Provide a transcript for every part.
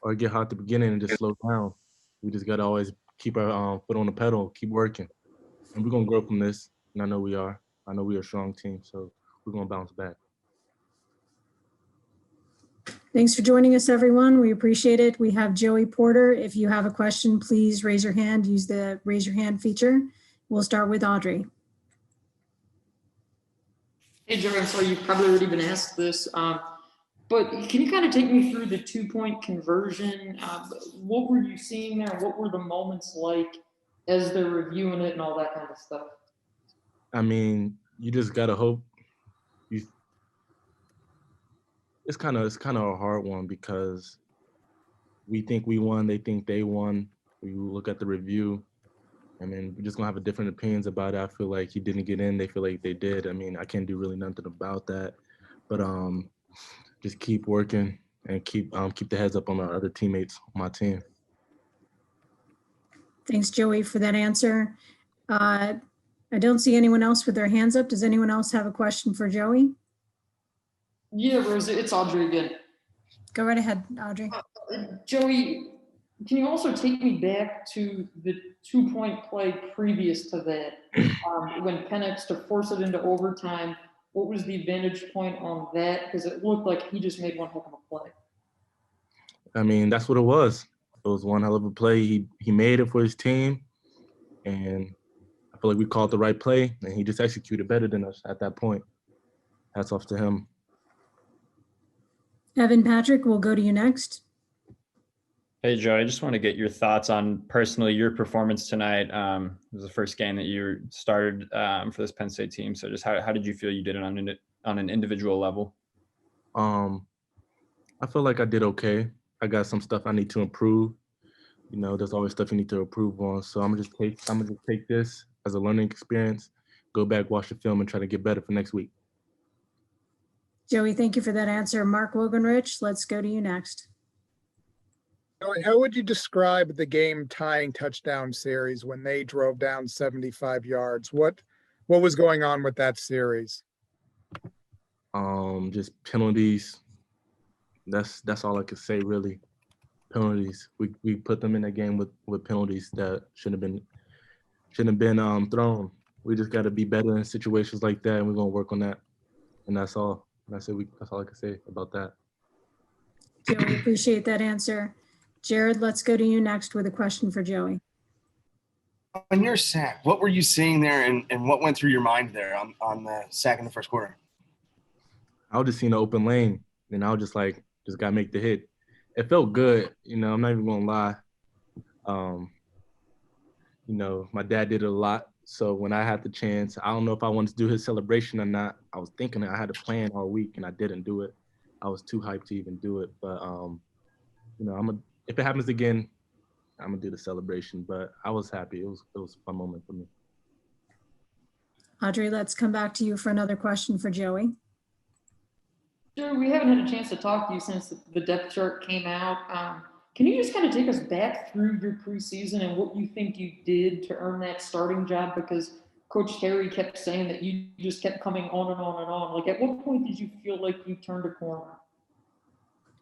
or get hot at the beginning and just slow down. We just gotta always keep our foot on the pedal, keep working, and we're gonna grow from this. And I know we are. I know we are a strong team, so we're gonna bounce back. Thanks for joining us, everyone. We appreciate it. We have Joey Porter. If you have a question, please raise your hand. Use the raise your hand feature. We'll start with Audrey. Hey, Joey, I'm sorry you've probably already been asked this, but can you kind of take me through the 2-point conversion? What were you seeing there? What were the moments like as they're reviewing it and all that kind of stuff? I mean, you just gotta hope. It's kind of a hard one because we think we won, they think they won. We look at the review. I mean, we're just gonna have different opinions about it. I feel like he didn't get in. They feel like they did. I mean, I can't do really nothing about that. But just keep working and keep the heads up on our other teammates on my team. Thanks, Joey, for that answer. I don't see anyone else with their hands up. Does anyone else have a question for Joey? Yeah, Rosa, it's Audrey again. Go right ahead, Audrey. Joey, can you also take me back to the 2-point play previous to that? When Penix to force it into overtime, what was the vantage point on that? Because it looked like he just made one heck of a play. I mean, that's what it was. It was one hell of a play. He made it for his team, and I feel like we called the right play, and he just executed better than us at that point. Hats off to him. Evan Patrick, we'll go to you next. Hey, Joe, I just want to get your thoughts on personally your performance tonight. It was the first game that you started for this Penn State team. So just how did you feel you did it on an individual level? I feel like I did okay. I got some stuff I need to improve. You know, there's always stuff you need to improve on. So I'm gonna just take this as a learning experience, go back, watch the film, and try to get better for next week. Joey, thank you for that answer. Mark Wogenrich, let's go to you next. How would you describe the game-tying touchdown series when they drove down 75 yards? What was going on with that series? Just penalties. That's all I could say, really. Penalties. We put them in that game with penalties that shouldn't have been thrown. We just got to be better in situations like that, and we're gonna work on that. And that's all. That's all I can say about that. Joey, appreciate that answer. Jared, let's go to you next with a question for Joey. On your sack, what were you seeing there, and what went through your mind there on the sack in the first quarter? I was just seeing an open lane, and I was just gotta make the hit. It felt good, you know. I'm not even gonna lie. You know, my dad did it a lot. So when I had the chance, I don't know if I wanted to do his celebration or not. I was thinking I had a plan all week, and I didn't do it. I was too hyped to even do it. But you know, if it happens again, I'm gonna do the celebration. But I was happy. It was a fun moment for me. Audrey, let's come back to you for another question for Joey. Joey, we haven't had a chance to talk to you since the depth chart came out. Can you just kind of take us back through your preseason and what you think you did to earn that starting job? Because Coach Terry kept saying that you just kept coming on and on and on. Like, at what point did you feel like you turned a corner?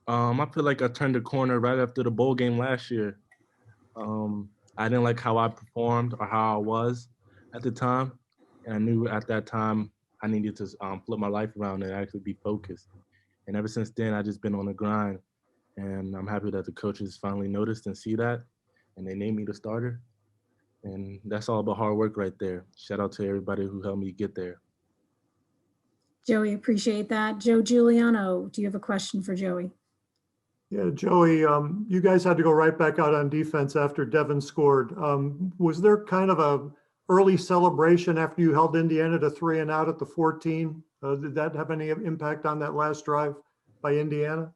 I feel like I turned a corner right after the bowl game last year. I didn't like how I performed or how I was at the time. And I knew at that time I needed to flip my life around and actually be focused. And ever since then, I've just been on the grind. And I'm happy that the coaches finally noticed and see that. And they named me the starter. And that's all about hard work right there. Shout out to everybody who helped me get there. Joey, appreciate that. Joe Giuliano, do you have a question for Joey? Yeah, Joey, you guys had to go right back out on defense after Devin scored. Was there kind of a early celebration after you held Indiana to 3 and out at the 14? Did that have any impact on that last drive by Indiana?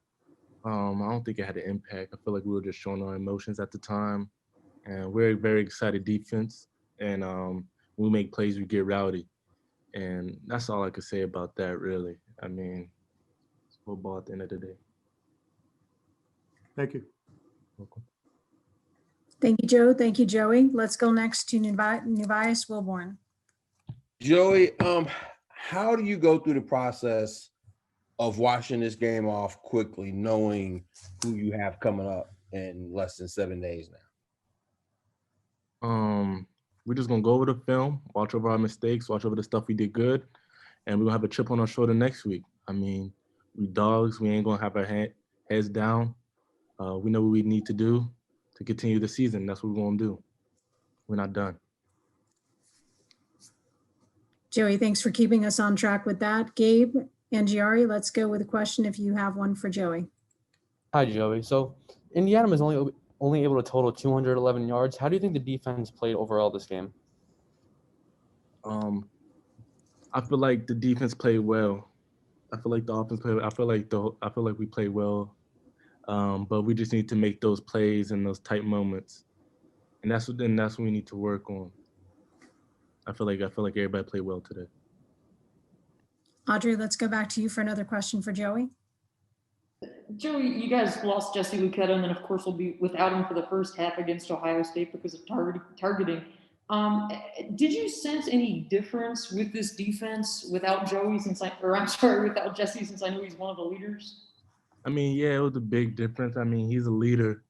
I don't think it had an impact. I feel like we were just showing our emotions at the time. And we're a very excited defense. And when we make plays, we get rowdy. And that's all I could say about that, really. I mean, it's football at the end of the day. Thank you. Welcome. Thank you, Joe. Thank you, Joey. Let's go next to Nevias Wilborn. Joey, how do you go through the process of washing this game off quickly, knowing who you have coming up in less than 7 days now? We're just gonna go over the film, watch over our mistakes, watch over the stuff we did good, and we're gonna have a chip on our shoulder next week. I mean, we dogs, we ain't gonna have our heads down. We know what we need to do to continue the season. That's what we're gonna do. We're not done. Joey, thanks for keeping us on track with that. Gabe Angiari, let's go with a question if you have one for Joey. Hi, Joey. So Indiana was only able to total 211 yards. How do you think the defense played overall this game? I feel like the defense played well. I feel like the offense played. I feel like we played well. But we just need to make those plays in those tight moments, and that's what we need to work on. I feel like everybody played well today. Audrey, let's go back to you for another question for Joey. Joey, you guys lost Jesse Lucetta, and then of course we'll be without him for the first half against Ohio State because of targeting. Did you sense any difference with this defense without Joey without Jesse, since I know he's one of the leaders? I mean, yeah, it was a big difference. I mean, he's a leader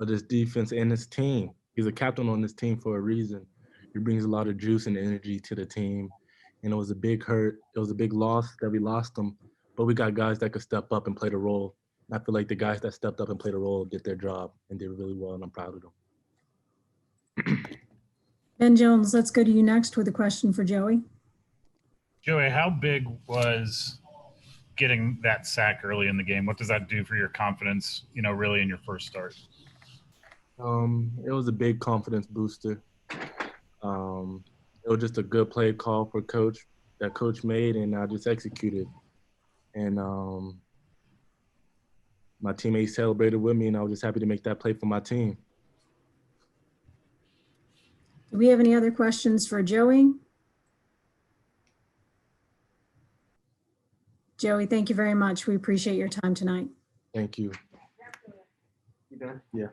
of this defense and this team. He's a captain on this team for a reason. He brings a lot of juice and energy to the team. And it was a big hurt. It was a big loss that we lost him. But we got guys that could step up and play the role. And I feel like the guys that stepped up and played the role did their job and did really well, and I'm proud of them. Ben Jones, let's go to you next with a question for Joey. Joey, how big was getting that sack early in the game? What does that do for your confidence, really in your first start? It was a big confidence booster. It was just a good play call for coach that coach made, and I just executed. And my teammates celebrated with me, and I was just happy to make that play for my team. Do we have any other questions for Joey? Joey, thank you very much. We appreciate your time tonight. Thank you. You done? Yeah.